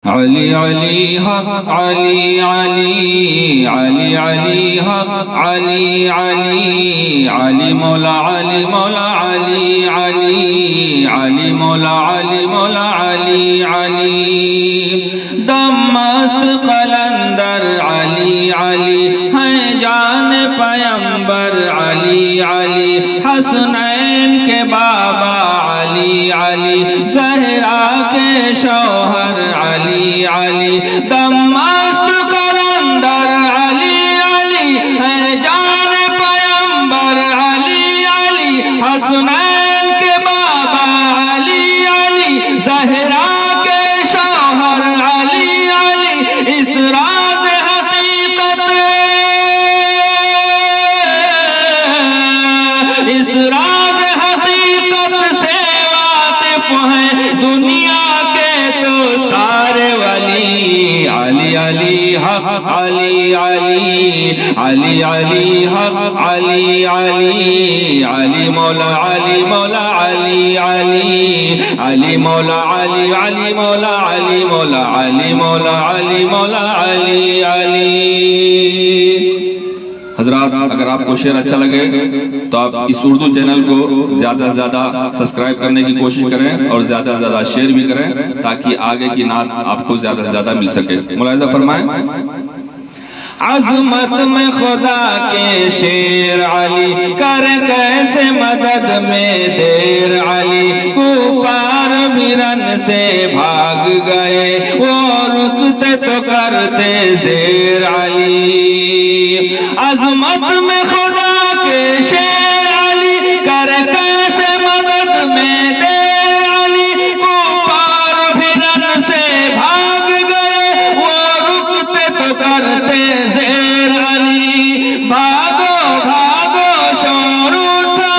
علی علی حق علی علی علی علی حق علی علی علی مولا علی مولا علی علی علی مولا علی مولا علی علی دمست قلندر علی علی ہیں جان پیمبر علی علی حسنین کے بابا علی علی زہرا کے شوہر علی علی دمست قلندر علی علی ہے جان پیمبر علی علی حسنین کے بابا علی علی زہرا کے شوہر علی علی اس راز حقیقت اس راز حقیقت سے واقف ہیں دنیا کے تو سارے ولی علی علی حق علی علی علی علی حق علی علی علی مولا علی مولا علی علی علی مولا علی علی مولا علی مولا علی مولا علی مولا علی علی حضرات اگر آپ کو شعر اچھا لگے تو آپ اس اردو چینل کو زیادہ سے زیادہ سبسکرائب کرنے کی کوشش کریں اور زیادہ سے زیادہ شیئر بھی کریں تاکہ آگے کی نعت آپ کو زیادہ سے زیادہ مل سکے ملاحظہ فرمائیں عظمت میں خدا کے شیر علی کر کیسے مدد میں دیر علی کفار بھی رن سے بھاگ گئے وہ رکتے تو کرتے زیر علی عظمت میں خدا کے شیر علی کر کیسے مدد میں دیر علی کفار بھی رن سے بھاگ گئے وہ رکتے تو کرتے زیر علی بھاگو بھاگو شور اٹھا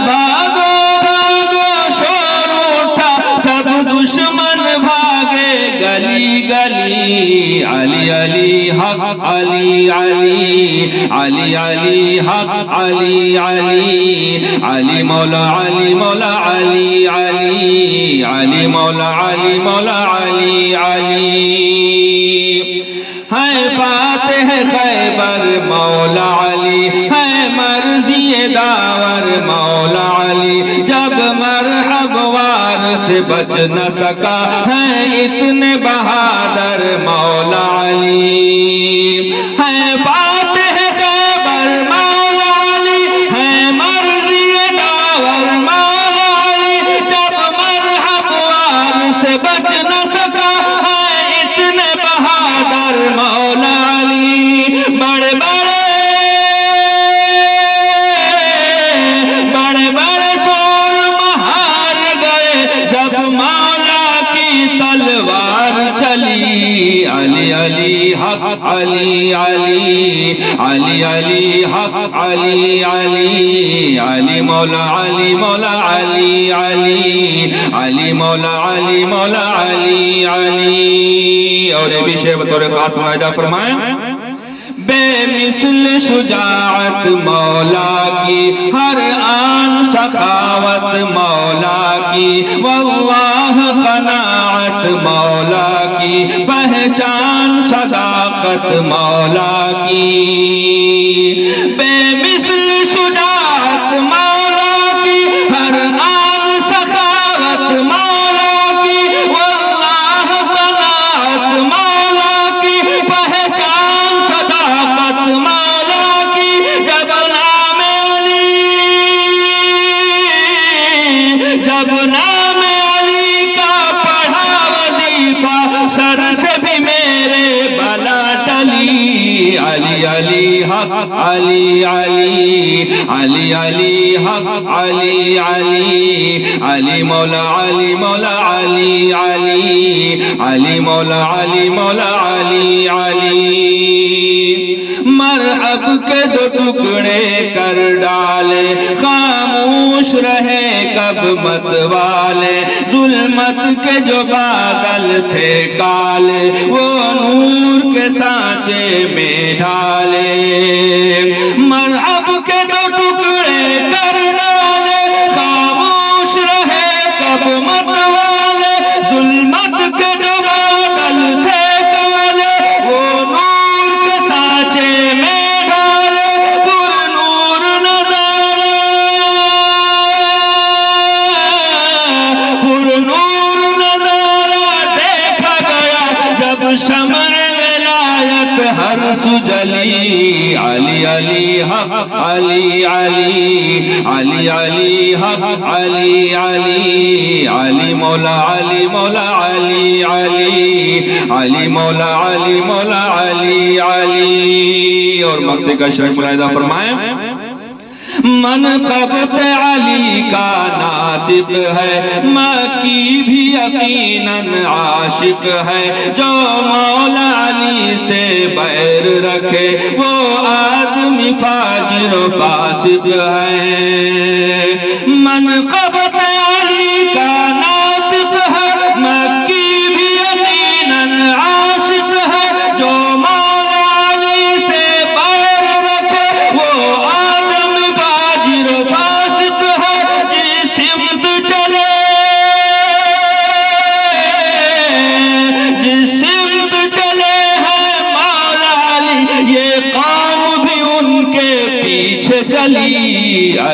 بھاگو بھاگو شور اٹھا سب دشمن بھاگے گلی گلی علی علی حق علی علی علی علی حق علی علی علی مولا علی مولا علی علی علی مولا علی مولا علی علی ہے فاتح خیبر مولا علی ہے مرضی داور مولا علی جب مرحب وار سے بچ نہ سکا ہے اتنے بہادر مولا علی ہے فاتح خیبر مولا علی ہے مرضی داور مولا علی جب مرحب وار سے بچ نہ سکا ہے اتنے بہادر مولا علی بڑے بڑے سور مہار گئے جب مولا کی تلوار چلی علی علی حق علی علی علی علی حق علی علی علی مولا علی مولا علی علی علی مولا علی مولا علی علی اور یہ بھی شعر بطور خاص معاہدہ فرمائیں بے مثل شجاعت مولا کی ہر آن سخاوت مولا کی واللہ قناعت مولا کی پہچان صداقت مولا کی بے مثل شجاعت مولا کی ہر آن سخاوت مولا کی واللہ قناعت مولا کی پہچان صداقت مولا کی جب نام علی کا پڑھا وظیفہ سر سے بھی میرے بلا ٹلی علی علی حق علی علی علی علی حق علی علی علی مولا علی مولا علی علی علی مولا علی مولا علی علی مرحب کے دو ٹکڑے کر ڈالے خاموش رہے کب مت والے ظلمت کے جو بادل تھے کالے وہ نور کے سانچے میں ڈالے مرحب کے دو ٹکڑے کر ڈالے خاموش رہے کب مت والے علی علی علی حق علی علی علی علی حق علی علی علی مولا علی مولا علی علی علی مولا علی مولا علی علی. اور مقطع کا شرح ملاحظہ فرمائیں. منقبت علی کا ناطق ہے مکی بھی یقیناً عاشق ہے. جو مولا علی سے بیر رکھے وہ آدمی فاجر و فاسق ہے. منقبت علی کا ناطق ہے مکی بھی یقیناً عاشق ہے. جو مولا علی سے بیر رکھے وہ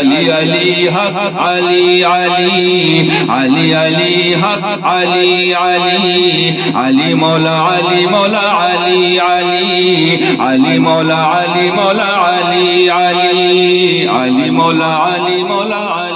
علی علی حق علی علی علی علی حق علی علی علی مولا علی مولا علی علی علی مولا علی مولا علی علی علی مولا علی مولا علی.